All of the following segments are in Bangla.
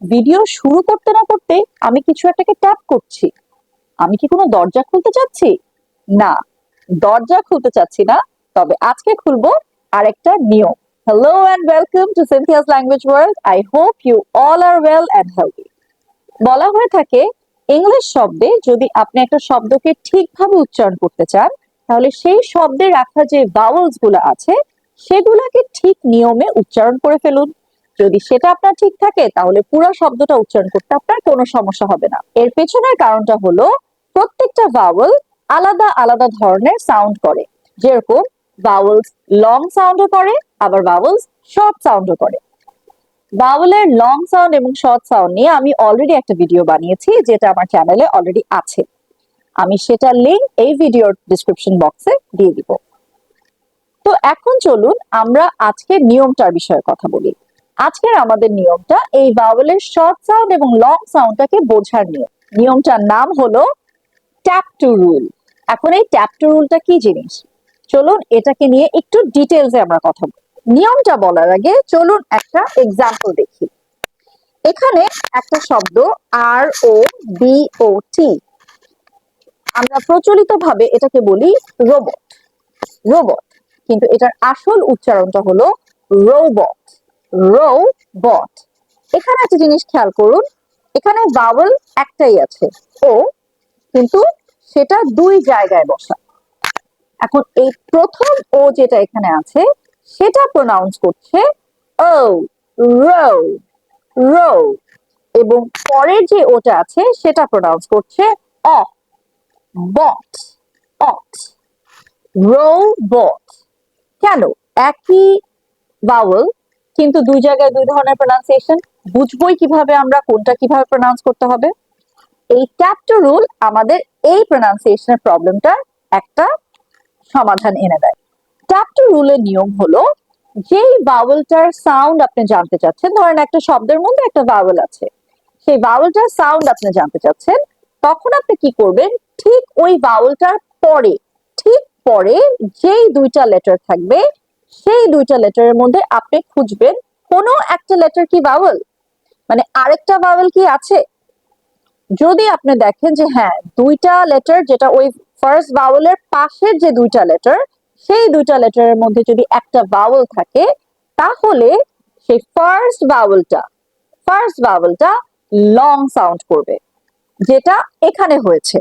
ভিডিও শুরু করতে না করতে আমি কিছু একটাকে ট্যাপ করছি। আমি কি কোনো দরজা খুলতে চাচ্ছি? না, দরজা খুলতে চাচ্ছি না। তবে আজকে খুলবো আরেকটা নিয়ম। Hello and welcome to Cynthia's language world. I hope you all are well and healthy. বলা হয়ে থাকে, ইংলিশ শব্দে যদি আপনি একটা শব্দকে ঠিকভাবে উচ্চারণ করতে চান, তাহলে সেই শব্দে রাখা যে ভাওয়েলস গুলো আছে সেগুলোকে ঠিক নিয়মে উচ্চারণ করে ফেলুন। যদি সেটা আপনার ঠিক থাকে, তাহলে পুরো শব্দটা উচ্চারণ করতে আপনার কোনো সমস্যা হবে না। এর পেছনের কারণটা হলো, প্রত্যেকটা ভাওয়েল আলাদা আলাদা ধরনের সাউন্ড করে। যেরকম ভাওয়েলস লং সাউন্ডও করে, আবার ভাওয়েলস শর্ট সাউন্ডও করে। ভাওয়েলের লং সাউন্ড এবং শর্ট সাউন্ড নিয়ে আমি অলরেডি একটা ভিডিও বানিয়েছি, যেটা আমার চ্যানেলে অলরেডি আছে। আমি সেটার লিংক এই ভিডিওর ডিসক্রিপশন বক্সে দিয়ে দিব। তো এখন চলুন আমরা আজকে নিয়মটার বিষয়ে কথা বলি। আজকের আমাদের নিয়মটা এই ভাওয়েলের শর্ট সাউন্ড এবং লং সাউন্ডটাকে বোঝার নিয়ম। নিয়মটার নাম হলো ট্যাপ টু রুল। এখন এই ট্যাপ টু রুলটা কি জিনিস, চলুন এটাকে নিয়ে একটু ডিটেলসে আমরা কথা বলি। নিয়মটা বলার আগে চলুন একটা এক্সাম্পল দেখি। এখানে একটা শব্দ ROBOT, আমরা প্রচলিত ভাবে এটাকে বলি রোবট। রোবট, কিন্তু এটার আসল উচ্চারণটা হলো রোবট। রোবট। এখানে একটা জিনিস খেয়াল করুন, এখানে ভাওয়েল একটাই আছে, ও, কিন্তু সেটা দুই জায়গায় বসা। এখন এই প্রথম ও যেটা এখানে আছে সেটা প্রোনাউন্স করছে ও, রো, রো। এবং পরের যে ওটা আছে সেটা প্রোনাউন্স করছে অ, বট, অট। রোবট। কেন? একই ভাওয়েল, কিন্তু দুই জায়গায় দুই ধরনের প্রোনাউন্সিয়েশন। বুঝবোই কিভাবে আমরা কোনটা কিভাবে প্রোনাউন্স করতে হবে। এই ট্যাপ টু রুল আমাদের এই প্রোনাউন্সিয়েশনের প্রবলেমটার একটা সমাধান এনে দেয়। ট্যাপ টু রুলের নিয়ম হলো, যেই ভাওয়েলটার সাউন্ড আপনি জানতে চাচ্ছেন, ধরেন একটা শব্দের মধ্যে একটা ভাওয়েল আছে, সেই ভাওয়েলটার সাউন্ড আপনি জানতে চাচ্ছেন, তখন আপনি কি করবেন, ঠিক ওই ভাওয়েলটার পরে, ঠিক পরে যেই দুইটা লেটার থাকবে, সেই দুইটা লেটারের মধ্যে আপনি খুঁজবেন কোনো একটা লেটার কি ভাওয়েল, মানে আরেকটা ভাওয়েল কি আছে। যদি আপনি দেখেন যে হ্যাঁ, দুইটা লেটার, যেটা ওই ফার্স্ট ভাওয়েলের পাশের যে দুইটা লেটার, সেই দুইটা লেটারের মধ্যে যদি একটা ভাওয়েল থাকে, তাহলে সেই ফার্স্ট ভাওয়েলটা লং সাউন্ড করবে, যেটা এখানে হয়েছে।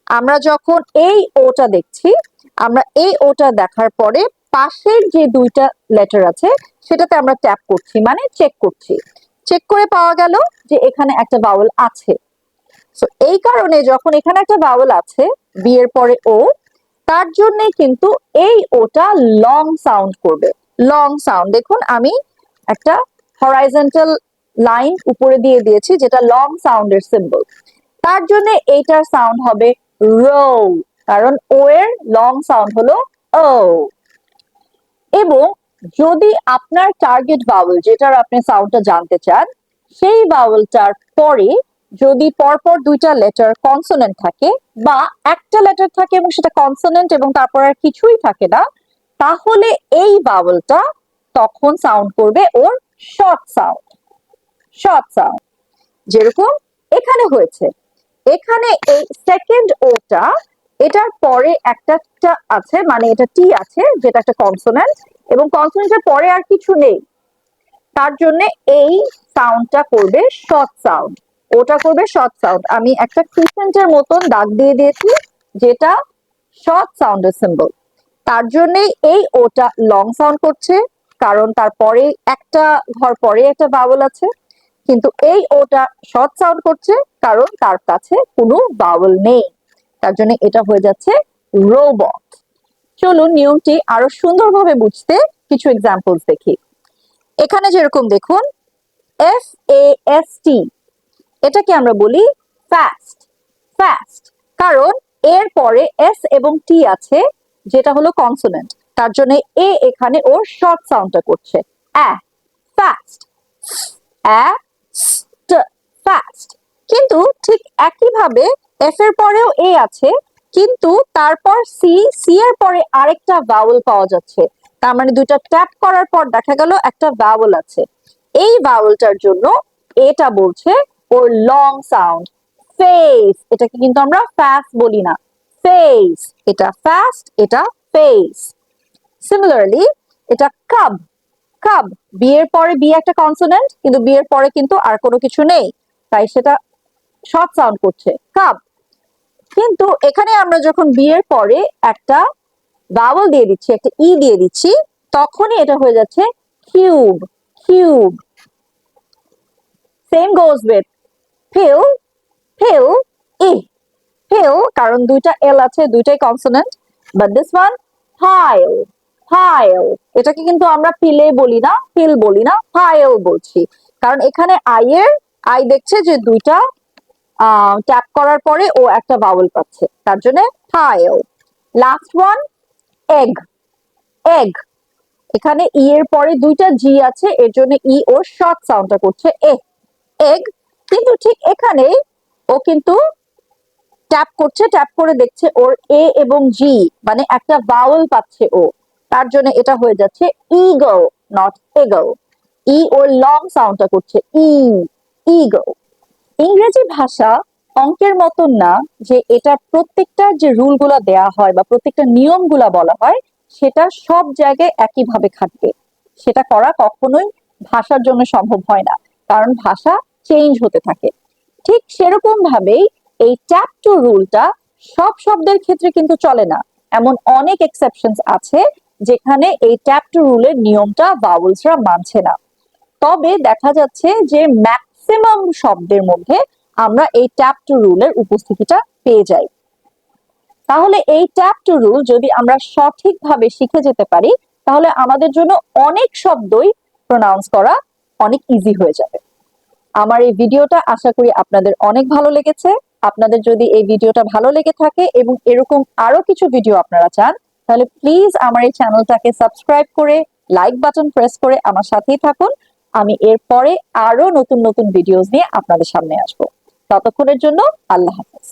আমরা যখন এই ওটা দেখছি, আমরা এই ওটা দেখার পরে পাশের যে দুইটা লেটার আছে সেটাতে আমরা ট্যাপ করছি, মানে চেক করছি। চেক করে পাওয়া গেল যে এখানে একটা ভাওয়েল আছে। সো এই কারণে যখন এখানে একটা ভাওয়েল আছে, বি এর পরে ও, তার জন্য কিন্তু এই ওটা লং সাউন্ড করবে। লং সাউন্ড, দেখুন আমি একটা হরাইজন্টাল লাইন উপরে দিয়ে দিয়েছি, যেটা লং সাউন্ডের সিম্বল। তার জন্য এইটার সাউন্ড হবে রো, কারণ ও এর লং সাউন্ড হলো ও। এবং যদি আপনার টার্গেট ভাওয়েল, যেটার আপনি সাউন্ডটা জানতে চান, সেই ভাওয়েলটার পরে যদি পরপর দুইটা লেটার কনসোনেন্ট থাকে, বা একটা লেটার থাকে এবং সেটা কনসোনেন্ট এবং তারপর আর কিছুই থাকে না, তাহলে এই ভাওয়েলটা তখন সাউন্ড করবে ওর শর্ট সাউন্ড। শর্ট সাউন্ড যেরকম এখানে হয়েছে। এখানে এই সেকেন্ড ওটা, এটার পরে একটা আছে, মানে এটা টি আছে, যেটা একটা কনসোনেন্ট, এবং কনসোনেন্টের পরে আর কিছু নেই। তার জন্য এই সাউন্ডটা করবে শর্ট সাউন্ড। ওটা করবে শর্ট সাউন্ড। আমি একটা ক্রিসেন্টের মতন দাগ দিয়ে দিয়েছি, যেটা শর্ট সাউন্ডের সিম্বল। তার জন্য এই ওটা লং সাউন্ড করছে, কারণ তারপরে একটা ঘর পরে একটা ভাওয়েল আছে। কিন্তু এই ওটা শর্ট সাউন্ড করছে, কারণ তার কাছে কোনো ভাওয়েল নেই। তার জন্য এটা হয়ে যাচ্ছে রোবট। চলুন নিয়মটি আরো সুন্দরভাবে বুঝতে কিছু এক্সাম্পলস দেখি। এখানে যেরকম দেখুন, FAST, এটাকে আমরা বলি ফাস্ট। ফাস্ট, কারণ এর পরে এস এবং টি আছে, যেটা হলো কনসোনেন্ট। তার জন্য এ এখানে ওর শর্ট সাউন্ডটা করছে, ফাস্ট, ফাস্ট। কিন্তু ঠিক একইভাবে এফ এর পরেও এ আছে, কিন্তু তারপর সি, সি এর পরে আরেকটা ভাওয়েল পাওয়া যাচ্ছে। তার মানে দুইটা ট্যাপ করার পর দেখা গেল একটা ভাওয়েল আছে। এই ভাওয়েলটার জন্য এটা বলছে ওর লং সাউন্ড ফেস, এটাকে কিন্তু আমরা ফাস্ট বলি না, ফেস, এটা ফাস্ট, এটা ফেস। সিমিলারলি এটা কাব, কাব, বি এর পরে বি একটা কনসোনেন্ট, কিন্তু বি এর পরে কিন্তু আর কোনো কিছু নেই, তাই সেটা শর্ট সাউন্ড করছে কাব। কিন্তু এখানে আমরা যখন বি এর পরে একটা ভাওয়েল দিয়ে দিচ্ছি, একটা ই দিয়ে দিচ্ছি, তখনই এটা হয়ে যাচ্ছে cube, cube. Same goes with peel, peel, E, peel, কারণ দুইটা এল আছে, দুইটাই consonant, but this one pile, pile, এটাকে কিন্তু আমরা পিলে বলি না, পিল বলি না, পাইল বলছি, কারণ এখানে আই এর, আই দেখছে যে দুইটা ট্যাপ করার পরে ও একটা ভাওয়েল পাচ্ছে, তার জন্য পাইল। লাস্ট ওয়ান এগ, এগ, এখানে ই এর পরে দুইটা জি আছে, এর জন্য ই ওর শর্ট সাউন্ডটা করছে এ, এগ। কিন্তু ঠিক এখানে ও কিন্তু ট্যাপ করছে, ট্যাপ করে দেখছে ওর এ এবং জি মানে একটা ভাওয়েল পাচ্ছে ও, তার জন্য এটা হয়ে যাচ্ছে ইগল, নট এগল। ই ওর লং সাউন্ডটা করছে ই, ইগল। ইংরেজি ভাষা অঙ্কের মতন না যে এটা প্রত্যেকটা যে রুলগুলা দেয়া হয় বা প্রত্যেকটা নিয়মগুলা বলা হয় সেটা সব জায়গায় একইভাবে খাটবে, সেটা করা কখনোই ভাষার জন্য সম্ভব হয় না, কারণ ভাষা চেঞ্জ হতে থাকে। ঠিক সেরকম ভাবেই এই ট্যাপ টু রুলটা সব শব্দের ক্ষেত্রে কিন্তু চলে না, এমন অনেক এক্সেপশনস আছে যেখানে এই ট্যাপ টু রুলের নিয়মটা ভাওয়েলসরা মানছে না। তবে দেখা যাচ্ছে যে ম্যাক্সিমাম শব্দের মধ্যে আমরা এই ট্যাপ টু রুলের উপস্থিতিটা পেয়ে যাই। তাহলে এই ট্যাপ টু রুল যদি আমরা সঠিকভাবে শিখে যেতে পারি তাহলে আমাদের জন্য অনেক শব্দই প্রোনাউন্স করা অনেক ইজি হয়ে যাবে। আমার এই ভিডিওটা আশা করি আপনাদের অনেক ভালো লেগেছে। আপনাদের যদি এই ভিডিওটা ভালো লেগে থাকে এবং এরকম আরো কিছু ভিডিও আপনারা চান তাহলে প্লিজ আমার এই চ্যানেলটাকে সাবস্ক্রাইব করে লাইক বাটন প্রেস করে আমার সাথেই থাকুন। আমি এরপরে আরো নতুন নতুন ভিডিওস নিয়ে আপনাদের সামনে আসবো। ততক্ষণের জন্য আল্লাহ হাফেজ।